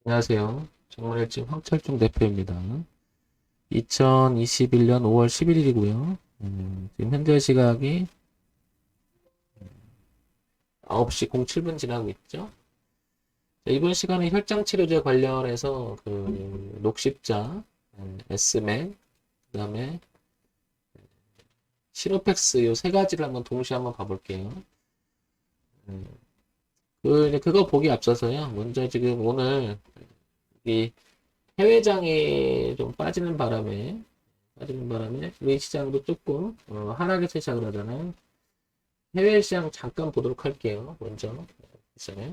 안녕하세요. 정말일집 황철중 대표입니다. 2021년 5월 11일이고요. 지금 현재 시각이 9시 07분 지나고 있죠. 자, 이번 시간에 혈장치료제 관련해서 녹십자, S맥, 그 다음에 시노펙스 요 세 가지를 한번 동시에 한번 봐볼게요. 음, 이제 그거 보기 앞서서요. 먼저 지금 오늘 이 해외장이 좀 빠지는 바람에 우리 시장도 조금 하락에서 시작을 하잖아요. 해외 시장 잠깐 보도록 할게요. 먼저 시장에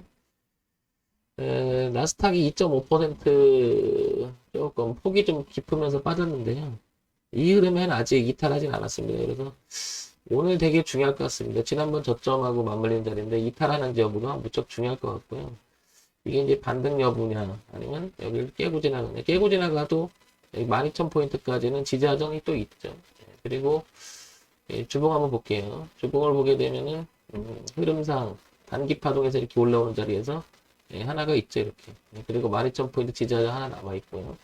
나스닥이 2.5% 조금 폭이 좀 깊으면서 빠졌는데요. 이 흐름에는 아직 이탈하진 않았습니다. 그래서 오늘 되게 중요할 것 같습니다. 지난번 저점하고 맞물린 자리인데 이탈하는지 여부가 무척 중요할 것 같고요. 이게 이제 반등 여부냐 아니면 여기를 깨고 지나가냐. 깨고 지나가도 12,000포인트까지는 지지하정이 또 있죠. 그리고 주봉 한번 볼게요. 주봉을 보게 되면은 흐름상 단기 파동에서 이렇게 올라오는 자리에서 하나가 있죠. 이렇게. 그리고 12,000포인트 지지하정 하나 남아 있고요.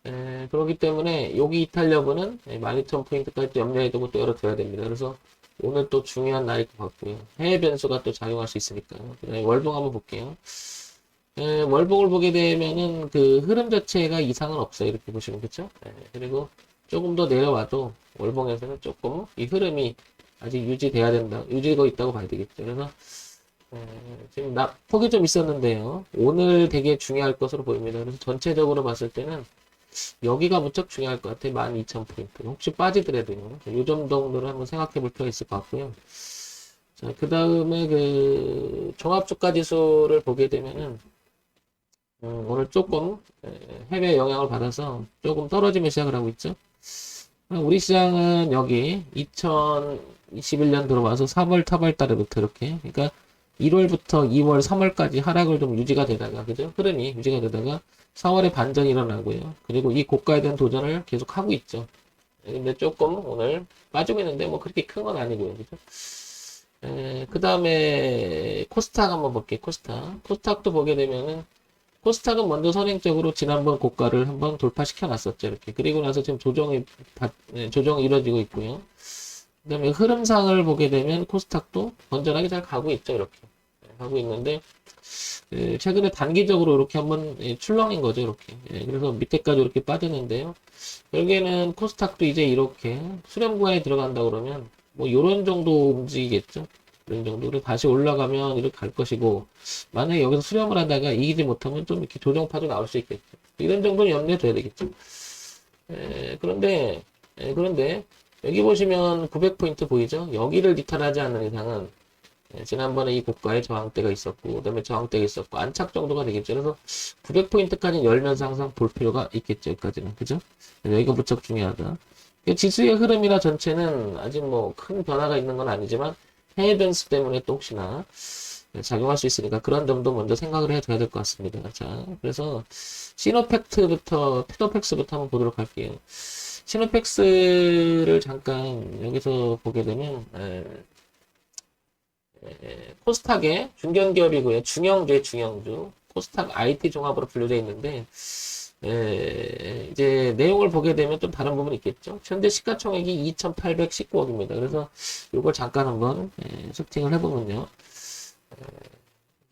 그렇기 때문에 여기 이탈 여부는 12,000포인트까지 염려해 두고 또 열어둬야 됩니다. 그래서 오늘 또 중요한 날일 것 같고요. 해외 변수가 또 작용할 수 있으니까요. 그다음에 월봉 한번 볼게요. 월봉을 보게 되면은 그 흐름 자체가 이상은 없어요. 이렇게 보시면 그렇죠? 그리고 조금 더 내려와도 월봉에서는 조금 이 흐름이 아직 유지돼야 된다, 유지되고 있다고 봐야 되겠죠. 그래서 지금 폭이 좀 있었는데요. 오늘 되게 중요할 것으로 보입니다. 그래서 전체적으로 봤을 때는 여기가 무척 중요할 것 같아요. 12,000포인트. 혹시 빠지더라도요. 이 정도를 한번 생각해 볼 필요가 있을 것 같고요. 자, 그 다음에 종합주가 지수를 보게 되면은 오늘 조금 해외 영향을 받아서 조금 떨어지며 시작을 하고 있죠. 우리 시장은 여기 2021년 들어와서 3월 타월 달에부터 이렇게, 그러니까 1월부터 2월, 3월까지 하락을 좀 유지가 되다가, 그죠? 흐름이 유지가 되다가 4월에 반전이 일어나고요. 그리고 이 고가에 대한 도전을 계속 하고 있죠. 근데 조금 오늘 빠지고 있는데 뭐 그렇게 큰 건 아니고요. 그죠? 그 다음에 코스닥 한번 볼게요. 코스닥도 보게 되면은 코스닥은 먼저 선행적으로 지난번 고가를 한번 돌파시켜 놨었죠. 이렇게. 그리고 나서 지금 조정이 이루어지고 있고요. 그 다음에 흐름상을 보게 되면 코스닥도 건전하게 잘 가고 있죠. 이렇게. 가고 있는데, 최근에 단기적으로 이렇게 한번 출렁인 거죠. 이렇게. 그래서 밑에까지 이렇게 빠졌는데요. 결국에는 코스닥도 이제 이렇게 수렴 구간에 들어간다 그러면 뭐 이런 정도 움직이겠죠. 이런 정도로 다시 올라가면 이렇게 갈 것이고, 만약에 여기서 수렴을 하다가 이기지 못하면 좀 이렇게 조정파도 나올 수 있겠죠. 이런 정도는 염두에 둬야 되겠죠. 그런데 여기 보시면 900포인트 보이죠? 여기를 이탈하지 않는 이상은 지난번에 이 고가에 저항대가 있었고, 그 다음에 저항대가 있었고, 안착 정도가 되겠죠. 그래서 900포인트까지 열면서 항상 볼 필요가 있겠죠. 여기까지는. 그죠? 여기가 무척 중요하다. 지수의 흐름이나 전체는 아직 뭐 큰 변화가 있는 건 아니지만, 해외 변수 때문에 또 혹시나 작용할 수 있으니까 그런 점도 먼저 생각을 해둬야 될 것 같습니다. 자, 그래서 피노팩스부터 한번 보도록 할게요. 시노팩스를 잠깐 여기서 보게 되면, 코스닥의 중견기업이고요. 중형주. 코스닥 IT 종합으로 분류되어 있는데, 이제 내용을 보게 되면 좀 다른 부분이 있겠죠. 현재 시가총액이 2,819억입니다. 그래서 이걸 잠깐 한번 세팅을 해보면요.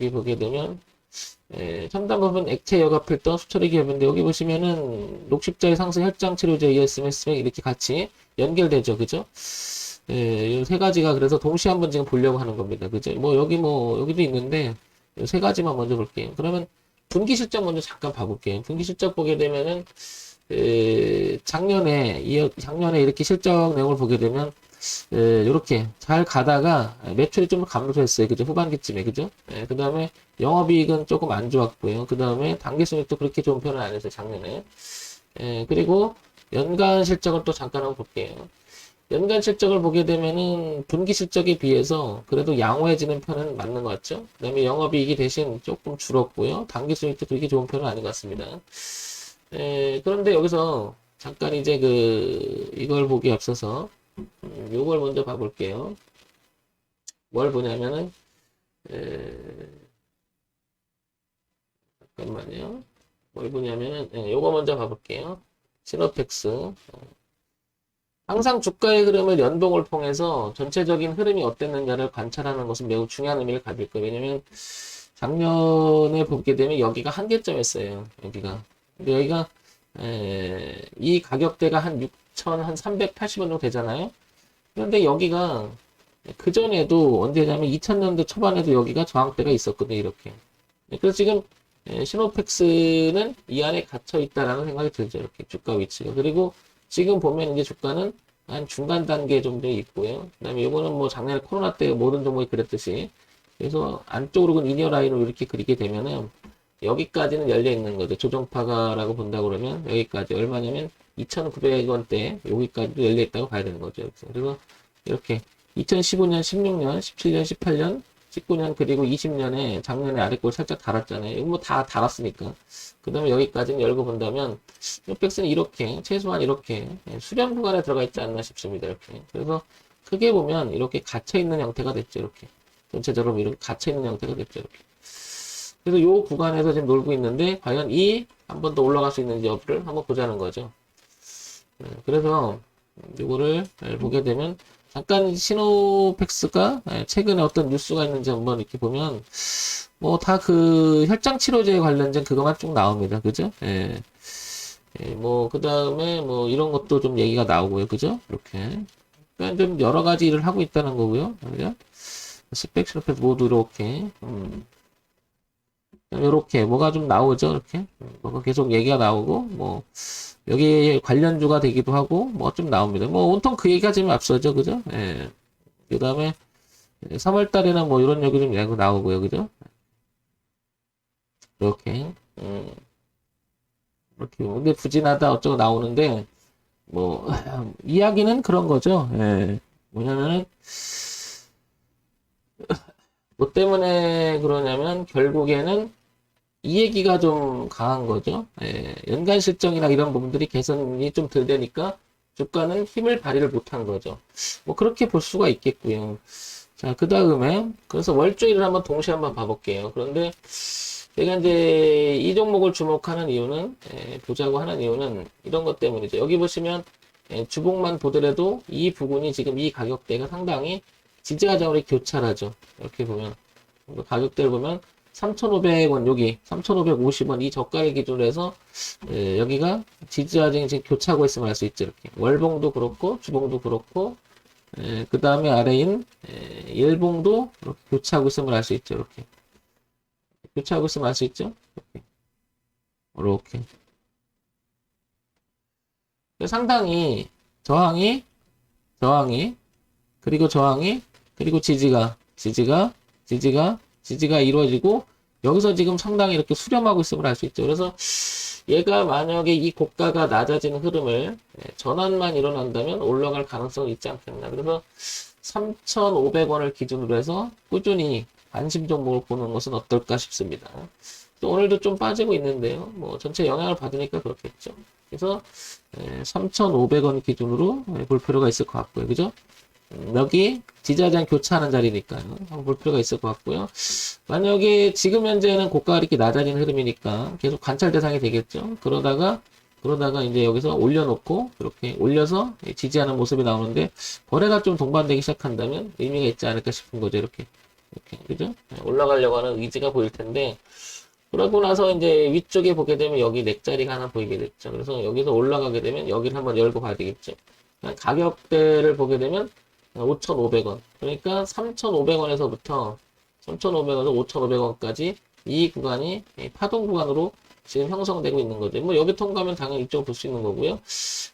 여기 보게 되면 첨단 부분 액체 여과 필터 수처리 기업인데 여기 보시면은 녹십자의 상승 혈장 치료제 ESMS 이렇게 같이 연결되죠. 그죠? 이 세 가지가 그래서 동시에 한번 지금 보려고 하는 겁니다. 그죠? 여기도 있는데 이 세 가지만 먼저 볼게요. 그러면 분기 실적 먼저 잠깐 봐볼게요. 분기 실적 보게 되면은 작년에 이렇게 실적 내용을 보게 되면 이렇게 잘 가다가 매출이 좀 감소했어요. 그죠? 후반기쯤에. 그죠? 그 다음에 영업이익은 조금 안 좋았고요. 그 다음에 당기순이익도 그렇게 좋은 편은 아니었어요. 작년에. 그리고 연간 실적을 또 잠깐 한번 볼게요. 연간 실적을 보게 되면은 분기 실적에 비해서 그래도 양호해지는 편은 맞는 것 같죠? 그 다음에 영업이익이 대신 조금 줄었고요. 당기순이익도 그렇게 좋은 편은 아닌 것 같습니다. 그런데 여기서 잠깐 이제 이걸 보기 앞서서 요걸 먼저 봐볼게요. 뭘 보냐면은, 에, 잠깐만요. 뭘 보냐면은, 요거 먼저 봐볼게요. 시노펙스. 항상 주가의 흐름을 연봉을 통해서 전체적인 흐름이 어땠는가를 관찰하는 것은 매우 중요한 의미를 가질 거예요. 왜냐면 작년에 보게 되면 여기가 한계점이었어요. 여기가. 근데 여기가 이 가격대가 한 6,380원 정도 되잖아요. 그런데 여기가 그 전에도 언제냐면 2000년도 초반에도 여기가 저항대가 있었거든요. 이렇게. 그래서 지금 시노펙스는 이 안에 갇혀 있다라는 생각이 들죠. 이렇게 주가 위치가. 그리고 지금 보면 이제 주가는 한 중간 단계 정도 있고요. 그다음에 이거는 뭐 작년에 코로나 때 모든 종목이 그랬듯이 그래서 안쪽으로 리니어 라인으로 이렇게 그리게 되면은 여기까지는 열려 있는 거죠. 조정파가라고 본다 그러면 여기까지 얼마냐면 2,900원대 여기까지도 열려 있다고 봐야 되는 거죠. 그래서 이렇게 2015년, 16년, 17년, 18년, 19년 그리고 20년에 작년에 아래꼴 살짝 달았잖아요. 이거 뭐 다 달았으니까. 그 다음에 여기까지는 열고 본다면 요펙스는 이렇게 최소한 이렇게 수렴 구간에 들어가 있지 않나 싶습니다. 이렇게. 그래서 크게 보면 이렇게 갇혀 있는 형태가 됐죠. 이렇게. 전체적으로 이렇게 갇혀 있는 형태가 됐죠. 이렇게. 그래서 요 구간에서 지금 놀고 있는데 과연 이 한 번 더 올라갈 수 있는지 여부를 한번 보자는 거죠. 그래서 요거를 보게 되면 잠깐 시노펙스가 최근에 어떤 뉴스가 있는지 한번 이렇게 보면 뭐 다 그 혈장 치료제 관련된 그거만 쭉 나옵니다. 그죠? 뭐 그다음에 뭐 이런 것도 좀 얘기가 나오고요. 그죠? 이렇게. 그러니까 좀 여러 가지 일을 하고 있다는 거고요. 그죠? 스펙 시노펙스 모두 이렇게 요렇게 뭐가 좀 나오죠. 이렇게 뭐가 계속 얘기가 나오고 뭐 여기 관련주가 되기도 하고 뭐 좀 나옵니다. 뭐 온통 그 얘기가 지금 앞서죠. 그죠? 그 다음에 3월 달에는 뭐 이런 얘기 좀 나오고요. 그죠? 이렇게 이렇게 근데 부진하다 어쩌고 나오는데 뭐 이야기는 그런 거죠. 뭐냐면은 뭐 때문에 그러냐면 결국에는 이 얘기가 좀 강한 거죠. 연간 실적이나 이런 부분들이 개선이 좀 덜 되니까 주가는 힘을 발휘를 못한 거죠. 뭐 그렇게 볼 수가 있겠고요. 자, 그 다음에 그래서 월주일을 한번 동시에 한번 봐볼게요. 그런데 제가 이제 이 종목을 주목하는 이유는 보자고 하는 이유는 이런 것 때문이죠. 여기 보시면 주봉만 보더라도 이 부분이 지금 이 가격대가 상당히 지지하자고 교차하죠. 이렇게 보면 가격대를 보면 3,500원 여기 3,550원 이 저가를 기준으로 해서 여기가 지지하증이 지금 교차하고 있음을 알 수 있죠. 이렇게 월봉도 그렇고 주봉도 그렇고 그 다음에 아래인 일봉도 이렇게 교차하고 있음을 알 수 있죠. 이렇게 교차하고 있음을 알 수 있죠. 이렇게 상당히 저항이 그리고 저항이 그리고 지지가 이루어지고 여기서 지금 상당히 이렇게 수렴하고 있음을 알 수 있죠. 그래서 얘가 만약에 이 고가가 낮아지는 흐름을 전환만 일어난다면 올라갈 가능성이 있지 않겠나. 그래서 3,500원을 기준으로 해서 꾸준히 관심 종목을 보는 것은 어떨까 싶습니다. 또 오늘도 좀 빠지고 있는데요. 뭐 전체 영향을 받으니까 그렇겠죠. 그래서 3,500원 기준으로 볼 필요가 있을 것 같고요. 그죠? 여기 지지하장 교차하는 자리니까요. 한번 볼 필요가 있을 것 같고요. 만약에 지금 현재는 고가가 이렇게 낮아지는 흐름이니까 계속 관찰 대상이 되겠죠. 그러다가 이제 여기서 올려놓고 이렇게 올려서 지지하는 모습이 나오는데 거래가 좀 동반되기 시작한다면 의미가 있지 않을까 싶은 거죠. 이렇게 그죠? 올라가려고 하는 의지가 보일 텐데 그러고 나서 이제 위쪽에 보게 되면 여기 넥자리가 하나 보이게 됐죠. 그래서 여기서 올라가게 되면 여기를 한번 열고 봐야 되겠죠. 가격대를 보게 되면 5,500원. 그러니까 3,500원에서부터 3,500원에서 5,500원까지 이 구간이 파동 구간으로 지금 형성되고 있는 거죠. 뭐 여기 통과하면 당연히 이쪽을 볼 수 있는 거고요.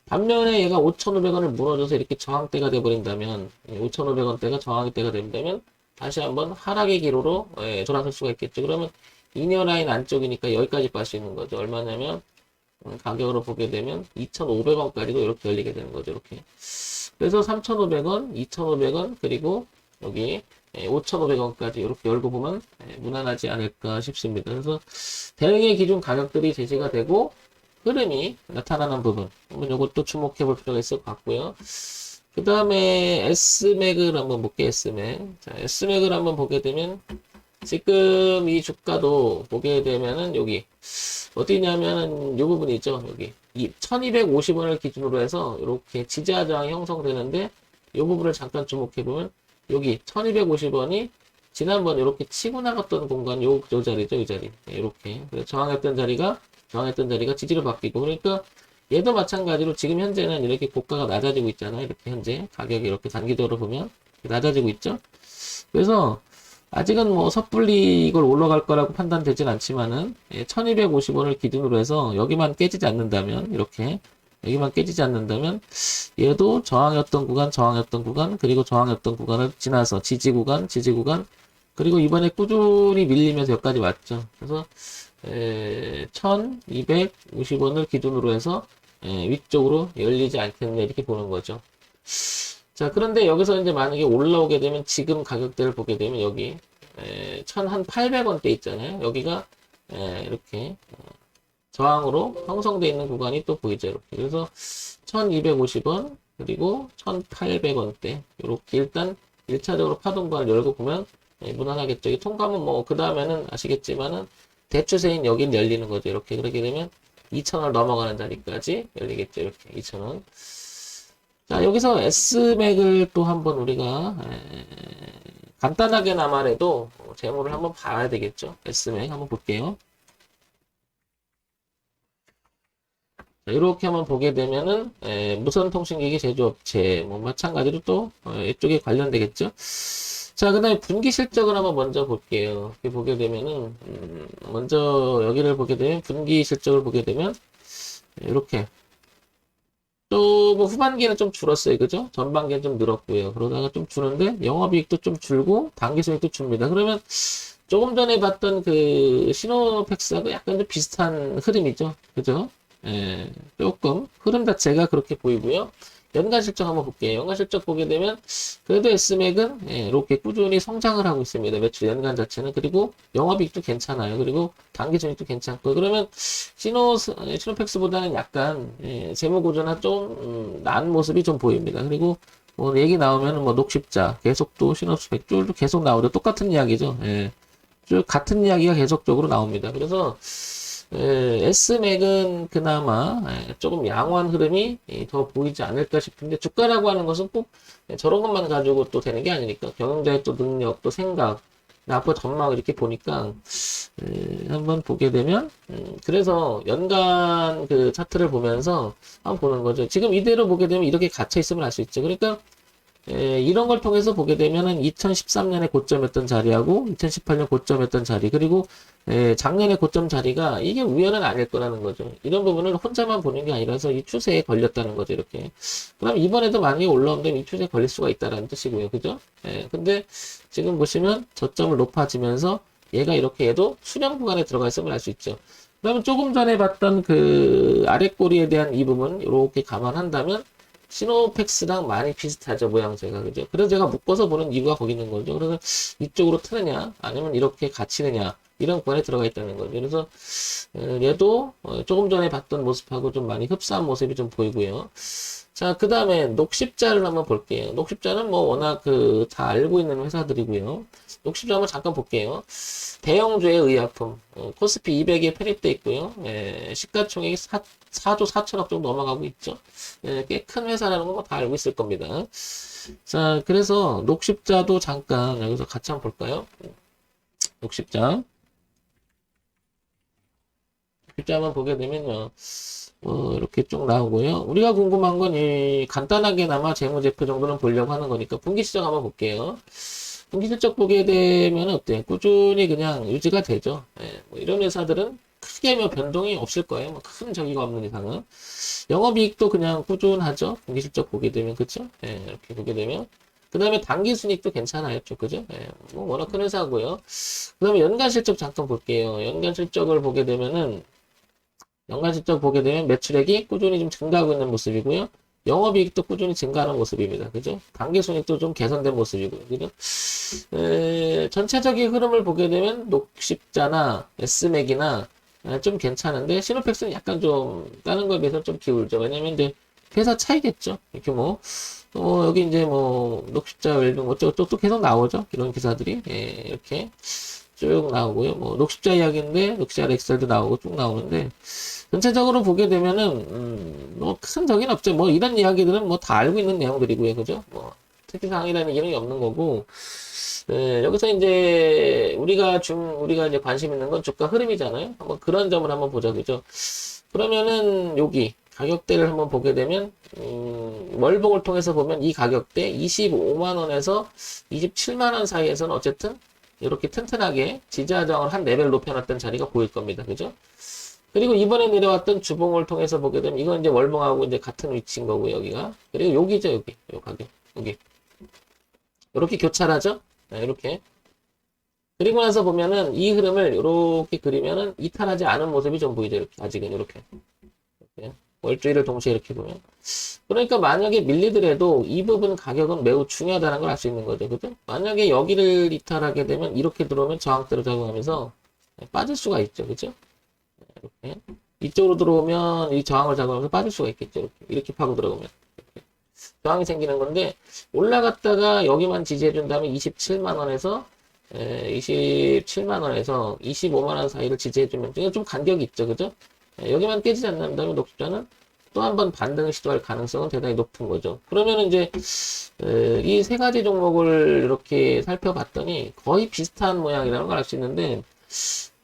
반면에 얘가 5,500원을 무너져서 이렇게 저항대가 돼버린다면 5,500원대가 저항대가 된다면 다시 한번 하락의 기로로 돌아설 수가 있겠죠. 그러면 이니어 라인 안쪽이니까 여기까지 볼 수 있는 거죠. 얼마냐면 가격으로 보게 되면 2,500원까지도 이렇게 열리게 되는 거죠. 이렇게. 그래서 3,500원, 2,500원, 그리고 여기 5,500원까지 이렇게 열고 보면 무난하지 않을까 싶습니다. 그래서 대응의 기준 가격들이 제시가 되고 흐름이 나타나는 부분. 한번 이것도 주목해 볼 필요가 있을 것 같고요. 그 다음에 S맥을 한번 볼게요. S맥. 자, S맥을 한번 보게 되면 지금 이 주가도 보게 되면은 여기 어디냐면은 이 부분이 있죠. 여기 1250원을 기준으로 해서 이렇게 지지하 저항이 형성되는데 이 부분을 잠깐 주목해 보면 여기 1250원이 지난번 이렇게 치고 나갔던 공간 요 자리죠. 이 자리. 이렇게. 그래서 저항했던 자리가 지지로 바뀌고 그러니까 얘도 마찬가지로 지금 현재는 이렇게 고가가 낮아지고 있잖아요. 이렇게 현재 가격이 이렇게 단기적으로 보면 낮아지고 있죠. 그래서 아직은 뭐 섣불리 이걸 올라갈 거라고 판단되진 않지만은 1250원을 기준으로 해서 여기만 깨지지 않는다면 이렇게 여기만 깨지지 않는다면 얘도 저항이었던 구간 그리고 저항이었던 구간을 지나서 지지 구간 그리고 이번에 꾸준히 밀리면서 여기까지 왔죠. 그래서 1250원을 기준으로 해서 위쪽으로 열리지 않겠네 이렇게 보는 거죠. 자, 그런데 여기서 이제 만약에 올라오게 되면 지금 가격대를 보게 되면 여기 1,800원대 있잖아요. 여기가 이렇게 저항으로 형성되어 있는 구간이 또 보이죠. 이렇게. 그래서 1,250원 그리고 1,800원대 이렇게 일단 1차적으로 파동관을 열고 보면 무난하겠죠. 이 통과하면 뭐 그 다음에는 아시겠지만은 대추세인 여긴 열리는 거죠. 이렇게 그렇게 되면 2,000원 넘어가는 자리까지 열리겠죠. 이렇게 2,000원. 자, 여기서 S맥을 또 한번 우리가 간단하게나마라도 재무를 한번 봐야 되겠죠. S맥 한번 볼게요. 자, 이렇게 한번 보게 되면은 무선통신기기 제조업체 뭐 마찬가지로 또 이쪽에 관련되겠죠. 자, 그 다음에 분기 실적을 한번 먼저 볼게요. 이렇게 보게 되면은 먼저 여기를 보게 되면 분기 실적을 보게 되면 이렇게 또 뭐 후반기는 좀 줄었어요. 그죠? 전반기는 좀 늘었고요. 그러다가 좀 주는데 영업이익도 좀 줄고 당기순이익도 줍니다. 그러면 조금 전에 봤던 그 시노팩스하고 약간 좀 비슷한 흐름이죠. 그죠? 조금 흐름 자체가 그렇게 보이고요. 연간 실적 한번 볼게요. 연간 실적 보게 되면 그래도 S맥은 이렇게 꾸준히 성장을 하고 있습니다. 매출 연간 자체는. 그리고 영업이익도 괜찮아요. 그리고 당기순이익도 괜찮고 그러면 시노팩스보다는 약간 재무구조나 좀 나은 모습이 좀 보입니다. 그리고 뭐 얘기 나오면은 뭐 녹십자 계속 또 시노스펙 쫄도 계속 나오죠. 똑같은 이야기죠. 쭉 같은 이야기가 계속적으로 나옵니다. 그래서 S맥은 그나마 조금 양호한 흐름이 더 보이지 않을까 싶은데 주가라고 하는 것은 꼭 저런 것만 가지고 또 되는 게 아니니까 경영자의 또 능력, 또 생각, 앞으로 전망을 이렇게 보니까 한번 보게 되면 그래서 연간 그 차트를 보면서 한번 보는 거죠. 지금 이대로 보게 되면 이렇게 갇혀 있음을 알 수 있죠. 그러니까 이런 걸 통해서 보게 되면은 2013년에 고점이었던 자리하고 2018년 고점이었던 자리 그리고 작년에 고점 자리가 이게 우연은 아닐 거라는 거죠. 이런 부분을 혼자만 보는 게 아니라서 이 추세에 걸렸다는 거죠. 이렇게. 그럼 이번에도 만약에 올라오면 이 추세에 걸릴 수가 있다는 뜻이고요. 그죠? 근데 지금 보시면 저점을 높아지면서 얘가 이렇게 얘도 수렴 구간에 들어가 있음을 알 수 있죠. 그러면 조금 전에 봤던 그 아래 꼬리에 대한 이 부분 이렇게 감안한다면 시노팩스랑 많이 비슷하죠, 모양새가. 그죠? 그래서 제가 묶어서 보는 이유가 거기 있는 거죠. 그래서 이쪽으로 트느냐, 아니면 이렇게 갇히느냐, 이런 구간에 들어가 있다는 거죠. 그래서, 얘도 조금 전에 봤던 모습하고 좀 많이 흡사한 모습이 좀 보이고요. 자, 그 다음에 녹십자를 한번 볼게요. 녹십자는 뭐 워낙 그 다 알고 있는 회사들이고요. 녹십자 한번 잠깐 볼게요. 대형주의 의약품, 코스피 200에 편입돼 있고요. 시가총액이 4조 4천억 정도 넘어가고 있죠. 꽤 큰 회사라는 거 다 알고 있을 겁니다. 자, 그래서 녹십자도 잠깐 여기서 같이 한번 볼까요? 녹십자. 녹십자 한번 보게 되면요. 이렇게 쭉 나오고요. 우리가 궁금한 건 이 간단하게나마 재무제표 정도는 보려고 하는 거니까 분기 실적 한번 볼게요. 분기 실적 보게 되면 어때요? 꾸준히 그냥 유지가 되죠. 뭐 이런 회사들은 크게 뭐 변동이 없을 거예요. 뭐 큰 저기가 없는 이상은. 영업이익도 그냥 꾸준하죠. 분기 실적 보게 되면, 그쵸? 이렇게 보게 되면. 그 다음에 당기순이익도 괜찮아요. 좀, 그죠? 뭐 워낙 큰 회사고요. 그 다음에 연간 실적 잠깐 볼게요. 연간 실적을 보게 되면은, 연간 실적 보게 되면 매출액이 꾸준히 좀 증가하고 있는 모습이고요. 영업이익도 꾸준히 증가하는 모습입니다. 그죠? 당기순이익도 좀 개선된 모습이고요. 그죠? 전체적인 흐름을 보게 되면 녹십자나 S맥이나 좀 괜찮은데 시노팩스는 약간 좀 다른 거에 비해서 좀 기울죠. 왜냐면 이제 회사 차이겠죠. 규모. 여기 이제 뭐 녹십자 웰빙 어쩌고 또 계속 나오죠. 이런 기사들이 이렇게. 쭉 나오고요. 뭐 녹십자 이야기인데 녹십자 엑셀도 나오고 쭉 나오는데 전체적으로 보게 되면은 뭐 큰 적은 없죠. 뭐 이런 이야기들은 뭐 다 알고 있는 내용들이고요, 그죠? 뭐 특이사항이라는 얘기는 없는 거고. 네, 여기서 이제 우리가 이제 관심 있는 건 주가 흐름이잖아요. 한번 그런 점을 한번 보자, 그죠? 그러면은 여기 가격대를 한번 보게 되면 월봉을 통해서 보면 이 가격대 25만 원에서 27만 원 사이에서는 어쨌든 이렇게 튼튼하게 지지하정을 한 레벨 높여놨던 자리가 보일 겁니다, 그죠? 그리고 이번에 내려왔던 주봉을 통해서 보게 되면 이건 이제 월봉하고 이제 같은 위치인 거고 여기가. 그리고 여기죠, 여기 요 가격 여기 이렇게 교차하죠. 네, 이렇게. 그리고 나서 보면은 이 흐름을 이렇게 그리면은 이탈하지 않은 모습이 좀 보이죠. 이렇게 아직은 이렇게. 월주일을 동시에 이렇게 보면. 그러니까 만약에 밀리더라도 이 부분 가격은 매우 중요하다는 걸 알 수 있는 거죠. 그죠? 만약에 여기를 이탈하게 되면 이렇게 들어오면 저항대로 작용하면서 빠질 수가 있죠. 그죠? 이렇게. 이쪽으로 들어오면 이 저항을 작용하면서 빠질 수가 있겠죠. 이렇게 파고 들어오면. 이렇게. 저항이 생기는 건데 올라갔다가 여기만 지지해준 다음에 27만 원에서 27만 원에서 25만 원 사이를 지지해주면 이거 좀 간격이 있죠. 그죠? 여기만 깨지지 않는다면 녹십자는 또 한 번 반등을 시도할 가능성은 대단히 높은 거죠. 그러면 이제 이 세 가지 종목을 이렇게 살펴봤더니 거의 비슷한 모양이라는 걸 알 수 있는데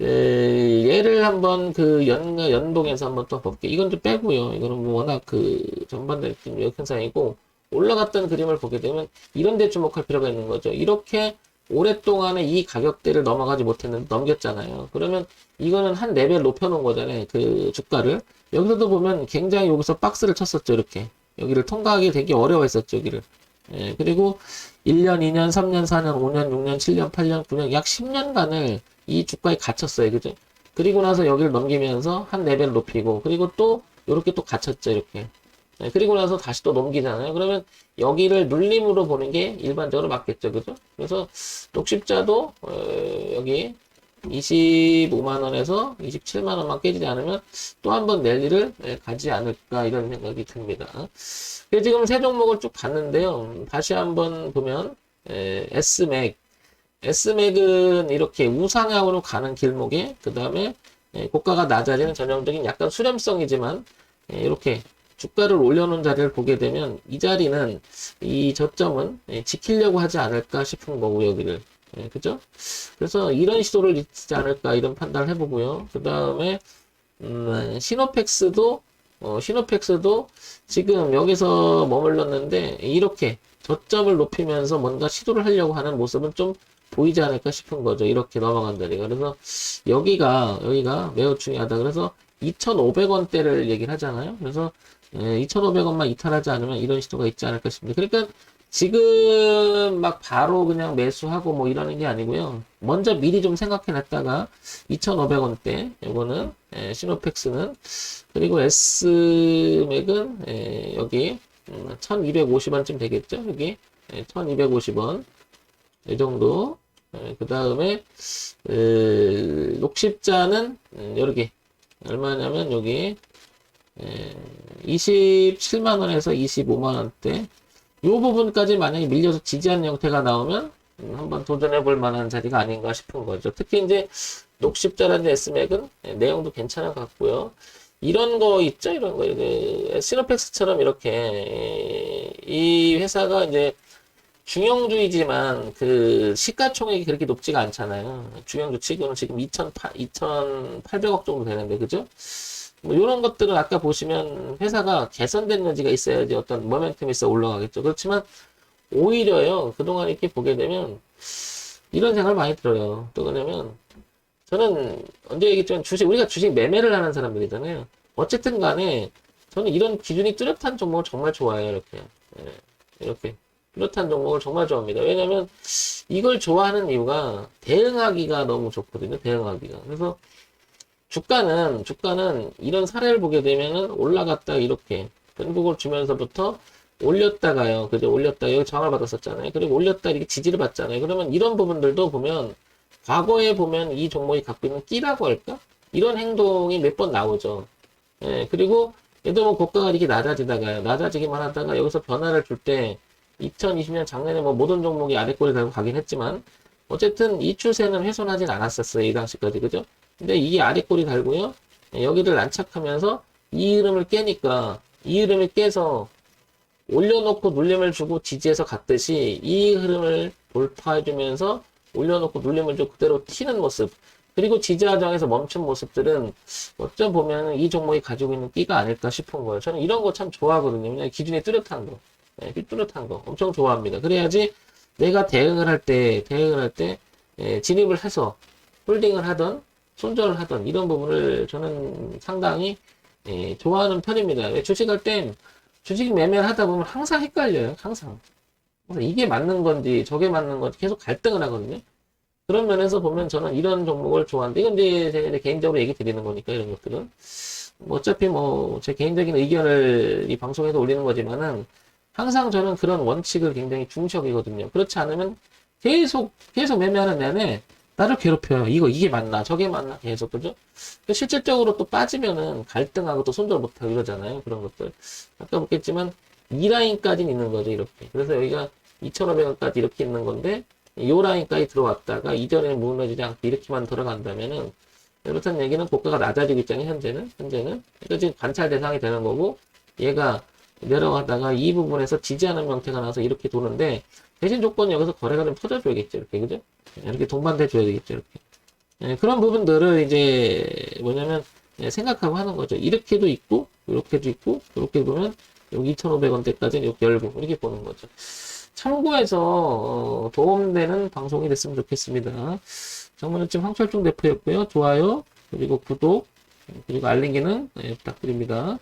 얘를 한번 그 연동해서 한번 또 볼게요. 이건 좀 빼고요. 이거는 뭐 워낙 그 전반적인 역현상이고 올라갔던 그림을 보게 되면 이런 데 주목할 필요가 있는 거죠. 이렇게 오랫동안에 이 가격대를 넘어가지 못했는데 넘겼잖아요. 그러면 이거는 한 레벨 높여놓은 거잖아요. 그 주가를. 여기서도 보면 굉장히 여기서 박스를 쳤었죠. 이렇게. 여기를 통과하기 되게 어려워했었죠. 여기를. 예, 그리고 1년, 2년, 3년, 4년, 5년, 6년, 7년, 8년, 9년, 약 10년간을 이 주가에 갇혔어요. 그죠? 그리고 나서 여기를 넘기면서 한 레벨 높이고, 그리고 또, 이렇게 또 갇혔죠. 이렇게. 예, 그리고 나서 다시 또 넘기잖아요. 그러면 여기를 눌림으로 보는 게 일반적으로 맞겠죠. 그죠? 그래서 녹십자도, 여기 25만 원에서 27만 원만 깨지지 않으면 또 한 번 랠리를 가지 않을까 이런 생각이 듭니다. 그래서 지금 세 종목을 쭉 봤는데요. 다시 한번 보면 S맥, S맥은 이렇게 우상향으로 가는 길목에 그 다음에 고가가 낮아지는 전형적인 약간 수렴성이지만 이렇게 주가를 올려놓은 자리를 보게 되면 이 자리는 이 저점은 지키려고 하지 않을까 싶은 거고 여기를. 그죠? 그래서 이런 시도를 있지 않을까 이런 판단을 해보고요. 그 다음에 시노펙스도 지금 여기서 머물렀는데 이렇게 저점을 높이면서 뭔가 시도를 하려고 하는 모습은 좀 보이지 않을까 싶은 거죠. 이렇게 넘어간다니까. 그래서 여기가 매우 중요하다. 그래서 2,500원대를 얘기를 하잖아요. 그래서 2,500원만 이탈하지 않으면 이런 시도가 있지 않을까 싶습니다. 그러니까 지금 막 바로 그냥 매수하고 뭐 이러는 게 아니고요. 먼저 미리 좀 생각해 놨다가 2,500원대 요거는 시노펙스는 그리고 S맥은 여기 1,250원쯤 되겠죠. 여기 1,250원 이 정도. 그 다음에 녹십자는 여기 얼마냐면 여기 27만 원에서 25만 원대 이 부분까지 만약에 밀려서 지지하는 형태가 나오면 한번 도전해 볼 만한 자리가 아닌가 싶은 거죠. 특히 이제 녹십자라는 S맥은 내용도 괜찮아 같고요. 이런 거 있죠? 이런 거. 시노펙스처럼 이렇게 이 회사가 이제 중형주이지만 그 시가총액이 그렇게 높지가 않잖아요. 중형주 치고는 지금 2,800억 정도 되는데, 그죠? 뭐 이런 것들은 아까 보시면 회사가 개선된 여지가 있어야지 어떤 모멘텀이 있어 올라가겠죠. 그렇지만 오히려요. 그동안 이렇게 보게 되면 이런 생각을 많이 들어요. 또 뭐냐면 저는 언제 얘기했지만 우리가 주식 매매를 하는 사람들이잖아요. 어쨌든 간에 저는 이런 기준이 뚜렷한 종목을 정말 좋아해요. 이렇게. 이렇게. 뚜렷한 종목을 정말 좋아합니다. 왜냐면 이걸 좋아하는 이유가 대응하기가 너무 좋거든요. 대응하기가. 그래서 주가는 이런 사례를 보게 되면은 올라갔다 이렇게 변곡을 주면서부터 올렸다가요. 그죠? 올렸다 여기 저항을 받았었잖아요. 그리고 올렸다 이렇게 지지를 받잖아요. 그러면 이런 부분들도 보면 과거에 보면 이 종목이 갖고 있는 끼라고 할까? 이런 행동이 몇 번 나오죠. 그리고 얘도 뭐 고가가 이렇게 낮아지기만 하다가 여기서 변화를 줄 때 2020년 작년에 뭐 모든 종목이 아래 꼬리 달고 가긴 했지만 어쨌든 이 추세는 훼손하진 않았었어요. 이 당시까지. 그죠? 근데 이게 아랫골이 달고요. 여기를 안착하면서 이 흐름을 깨니까 이 흐름을 깨서 올려놓고 눌림을 주고 지지해서 갔듯이 이 흐름을 돌파해주면서 올려놓고 눌림을 주고 그대로 튀는 모습. 그리고 지지 하정에서 멈춘 모습들은 어쩜 보면 이 종목이 가지고 있는 끼가 아닐까 싶은 거예요. 저는 이런 거 참 좋아하거든요. 그냥 기준이 뚜렷한 거. 네, 뚜렷한 거. 엄청 좋아합니다. 그래야지 내가 대응을 할 때, 진입을 해서 홀딩을 하던, 손절을 하던 이런 부분을 저는 상당히 좋아하는 편입니다. 왜 주식할 땐 주식 매매를 하다 보면 항상 헷갈려요. 항상. 그래서 이게 맞는 건지 저게 맞는 건지 계속 갈등을 하거든요. 그런 면에서 보면 저는 이런 종목을 좋아하는데 이건 이제 제가 개인적으로 얘기 드리는 거니까 이런 것들은 뭐 어차피 뭐 제 개인적인 의견을 이 방송에서 올리는 거지만은 항상 저는 그런 원칙을 굉장히 중시하거든요. 그렇지 않으면 계속 매매하는 내내 나를 괴롭혀요. 이게 맞나 저게 맞나 계속 그죠? 실질적으로 또 빠지면은 갈등하고 또 손절 못하고 이러잖아요. 그런 것들 아까 보겠지만 이 라인까지는 있는 거죠 이렇게. 그래서 여기가 2,500원까지 이렇게 있는 건데 요 라인까지 들어왔다가 이전에는 무너지지 않고 이렇게만 들어간다면은 그렇다는 얘기는 고가가 낮아지고 있잖아요. 현재는 그러니까 지금 관찰 대상이 되는 거고 얘가 내려가다가 이 부분에서 지지하는 형태가 나서 이렇게 도는데 대신 조건이 여기서 거래가 좀 터져줘야겠죠 이렇게 그죠? 이렇게 동반돼 줘야 되겠죠 이렇게. 그런 부분들을 이제 뭐냐면 생각하고 하는 거죠. 이렇게도 있고 이렇게도 있고 이렇게 보면 여기 2,500원대까지 이렇게 열고 이렇게 보는 거죠. 참고해서 도움되는 방송이 됐으면 좋겠습니다. 정말은 황철중 대표였고요. 좋아요, 그리고 구독, 그리고 알림 기능 부탁드립니다.